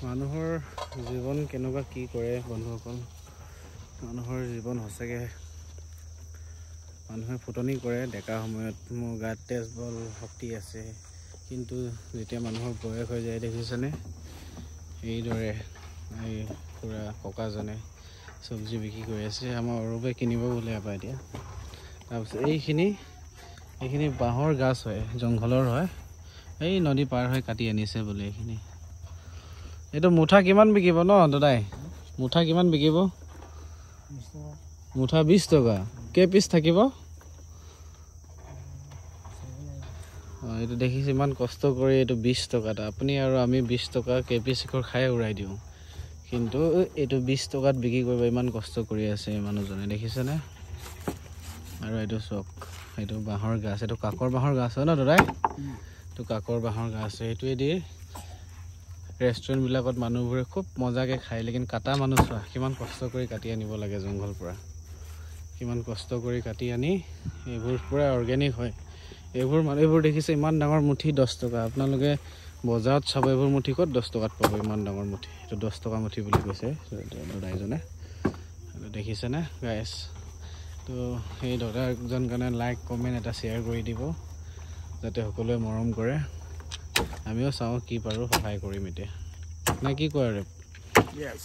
মানুহৰ জীৱন কেনেকুৱা কি কৰে বন্ধুসকল মানুহৰ জীৱন সঁচাকৈ মানুহে ফুটনি কৰে ডেকা সময়ত মোৰ গাত তেজ বল শক্তি আছে কিন্তু যেতিয়া মানুহৰ বয়স হৈ যায় দেখিছেনে এইদৰে এই পুৰা ককাজনে চব্জি বিক্ৰী কৰি আছে আমাৰ অৰূপে কিনিব বোলে এবাৰ এতিয়া তাৰপিছত এইখিনি বাঁহৰ গাছ হয় জংঘলৰ হয় এই নদী পাৰ হৈ কাটি আনিছে বোলে এইখিনি এইটো মুঠা কিমান বিকিব ন দাদাই মুঠা কিমান বিকিব মুঠা 20 টকা কে পিস থাকিব এইটো দেখিছে ইমান কষ্ট কৰি এইটো 20 টকাটা আপুনি আৰু আমি 20 টকা কে পিস খাই উৰাই দিওঁ কিন্তু এইটো 20 টকাত বিক্ৰী কৰিব ইমান কষ্ট কৰি আছে মানুহজনে দেখিছেনে আৰু এইটো চক এইটো বাঁহৰ গাছ এইটো কাকৰ বাঁহৰ গাছ হয় ন দাদাই তো কাকৰ বাঁহৰ গাছ এইটোৱে দি ৰেষ্টুৰেণ্ট বিলাকত মানুহবোৰে খুব মজাকে খায় লেকিন কাটা মানুহ চোৱা কিমান কষ্ট কৰি কাটি আনিব লাগে জংঘল পৰা কিমান কষ্ট কৰি কাটি আনি এইবোৰ পুৰা অৰ্গেনিক হয় এইবোৰ দেখিছে ইমান ডাঙৰ মুঠি 10 টকা আপোনালোকে বজাৰত চাব এইবোৰ মুঠি ক'ত 10 টকাত পাব ইমান ডাঙৰ মুঠি এইটো 10 টকা মুঠি বুলি কৈছে দাদাইজনে দেখিছেনে গাইছ তো সেই দাদাজন কাৰণে লাইক কমেণ্ট এটা শ্বেয়াৰ কৰি দিব যাতে সকলোৱে মৰম কৰে আমিও চাওঁ কি পাৰোঁ সহায় কৰিম এতিয়া না কি কয় আৰু Yes.